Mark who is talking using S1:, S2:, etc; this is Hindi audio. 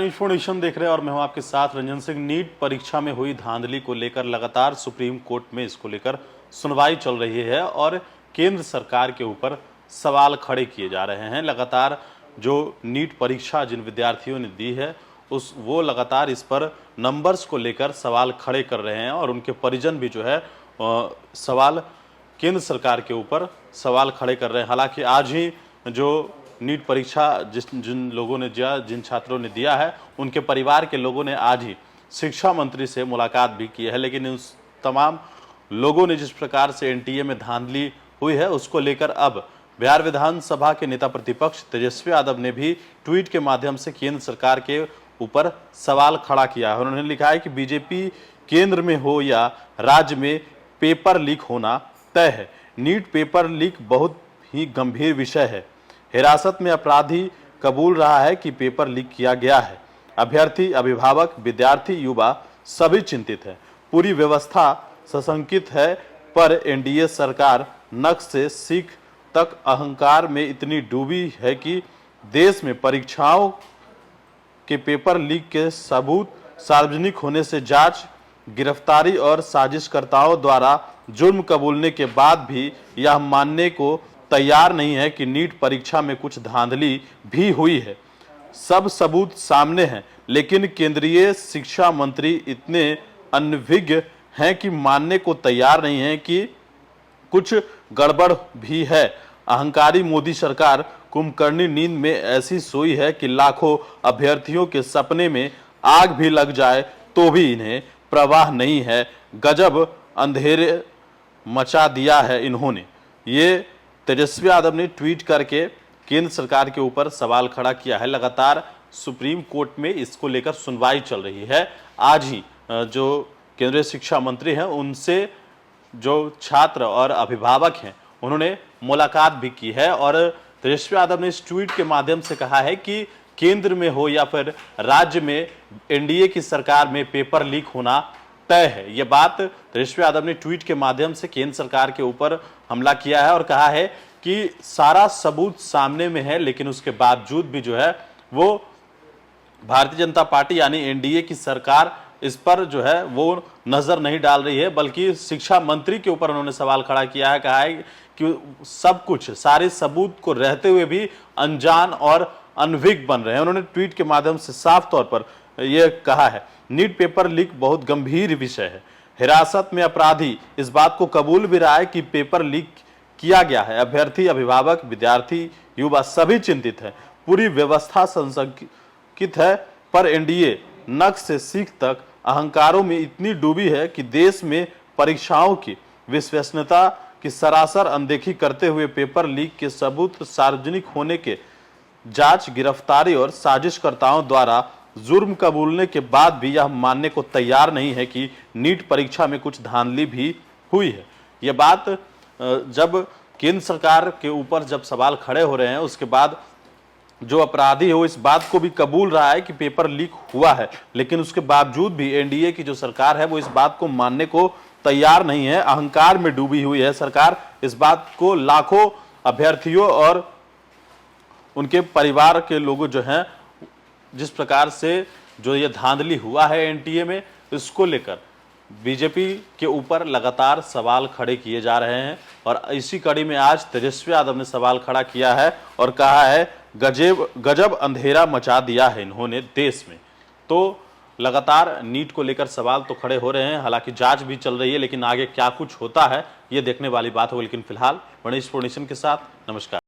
S1: न्यूज़ फोर्नेशन देख रहे हैं और मैं हूं आपके साथ रंजन सिंह। नीट परीक्षा में हुई धांधली को लेकर लगातार सुप्रीम कोर्ट में इसको लेकर सुनवाई चल रही है और केंद्र सरकार के ऊपर सवाल खड़े किए जा रहे हैं। लगातार जो नीट परीक्षा जिन विद्यार्थियों ने दी है वो लगातार इस पर नंबर्स को लेकर सवाल खड़े कर रहे हैं और उनके परिजन भी जो है सवाल केंद्र सरकार के ऊपर सवाल खड़े कर रहे हैं। हालांकि आज ही जो नीट परीक्षा जिन लोगों ने जिन छात्रों ने दिया है उनके परिवार के लोगों ने आज ही शिक्षा मंत्री से मुलाकात भी की है, लेकिन उस तमाम लोगों ने जिस प्रकार से एनटीए में धांधली हुई है उसको लेकर अब बिहार विधानसभा के नेता प्रतिपक्ष तेजस्वी यादव ने भी ट्वीट के माध्यम से केंद्र सरकार के ऊपर सवाल खड़ा किया है। उन्होंने लिखा है कि बीजेपी केंद्र में हो या राज्य में पेपर लीक होना तय है। नीट पेपर लीक बहुत ही गंभीर विषय है। हिरासत में अपराधी कबूल रहा है कि पेपर लीक किया गया है। अभ्यर्थी, अभिभावक, विद्यार्थी, युवा सभी चिंतित है। पूरी व्यवस्था सशंकित है, पर एनडीए सरकार नख से सीख तक अहंकार में इतनी डूबी है कि देश में परीक्षाओं के पेपर लीक के सबूत सार्वजनिक होने से जांच, गिरफ्तारी और साजिशकर्ताओं द्वारा जुर्म कबूलने के बाद भी यह मानने को तैयार नहीं है कि नीट परीक्षा में कुछ धांधली भी हुई है। सब सबूत सामने हैं, लेकिन केंद्रीय शिक्षा मंत्री इतने अनभिज्ञ हैं कि मानने को तैयार नहीं है कि कुछ गड़बड़ भी है। अहंकारी मोदी सरकार कुंभकर्णी नींद में ऐसी सोई है कि लाखों अभ्यर्थियों के सपने में आग भी लग जाए तो भी इन्हें प्रवाह नहीं है। गजब अंधेरे मचा दिया है इन्होंने। ये तेजस्वी यादव ने ट्वीट करके केंद्र सरकार के ऊपर सवाल खड़ा किया है। लगातार सुप्रीम कोर्ट में इसको लेकर सुनवाई चल रही है। आज ही जो केंद्रीय शिक्षा मंत्री हैं उनसे जो छात्र और अभिभावक हैं उन्होंने मुलाकात भी की है और तेजस्वी यादव ने इस ट्वीट के माध्यम से कहा है कि केंद्र में हो या फिर राज्य में एनडीए की सरकार में पेपर लीक होना तय है। यह बात तेजस्वी यादव ने ट्वीट के माध्यम से केंद्र सरकार के ऊपर हमला किया है और कहा है कि सारा सबूत सामने में है, लेकिन उसके बावजूद भी जो है वो भारतीय जनता पार्टी यानी एनडीए की सरकार इस पर जो है वो नजर नहीं डाल रही है, बल्कि शिक्षा मंत्री के ऊपर उन्होंने सवाल खड़ा किया है। कहा है कि सब कुछ सारे सबूत को रहते हुए भी अनजान और अनभिज्ञ बन रहे हैं। उन्होंने ट्वीट के माध्यम से साफ तौर पर यह कहा है, नीट पेपर लीक बहुत गंभीर विषय है। हिरासत में अपराधी इस बात को कबूल भी रहा है कि पेपर लीक किया गया है। अभ्यर्थी, अभिभावक, विद्यार्थी, युवा सभी चिंतित है। पूरी व्यवस्था संशंकित है, पर एनडीए नख से सीख तक अहंकारों में इतनी डूबी है कि देश में परीक्षाओं की विश्वसनीयता की सरासर अनदेखी करते हुए पेपर लीक के सबूत सार्वजनिक होने के जांच, गिरफ्तारी और साजिशकर्ताओं द्वारा जुर्म कबूलने के बाद भी यह मानने को तैयार नहीं है कि नीट परीक्षा में कुछ धांधली भी हुई है। यह बात जब केंद्र सरकार के ऊपर जब सवाल खड़े हो रहे हैं उसके बाद जो अपराधी है वो इस बात को भी कबूल रहा है कि पेपर लीक हुआ है, लेकिन उसके बावजूद भी एनडीए की जो सरकार है वो इस बात को मानने को तैयार नहीं है। अहंकार में डूबी हुई है सरकार। इस बात को लाखों अभ्यर्थियों और उनके परिवार के लोग जो हैं जिस प्रकार से जो ये धांधली हुआ है एनटीए में, इसको लेकर बीजेपी के ऊपर लगातार सवाल खड़े किए जा रहे हैं और इसी कड़ी में आज तेजस्वी यादव ने सवाल खड़ा किया है और कहा है गजब अंधेरा मचा दिया है इन्होंने देश में। तो लगातार नीट को लेकर सवाल तो खड़े हो रहे हैं, हालांकि जांच भी चल रही है, लेकिन आगे क्या कुछ होता है ये देखने वाली बात होगी। लेकिन फिलहाल गणेश फोर्नेशन के साथ नमस्कार।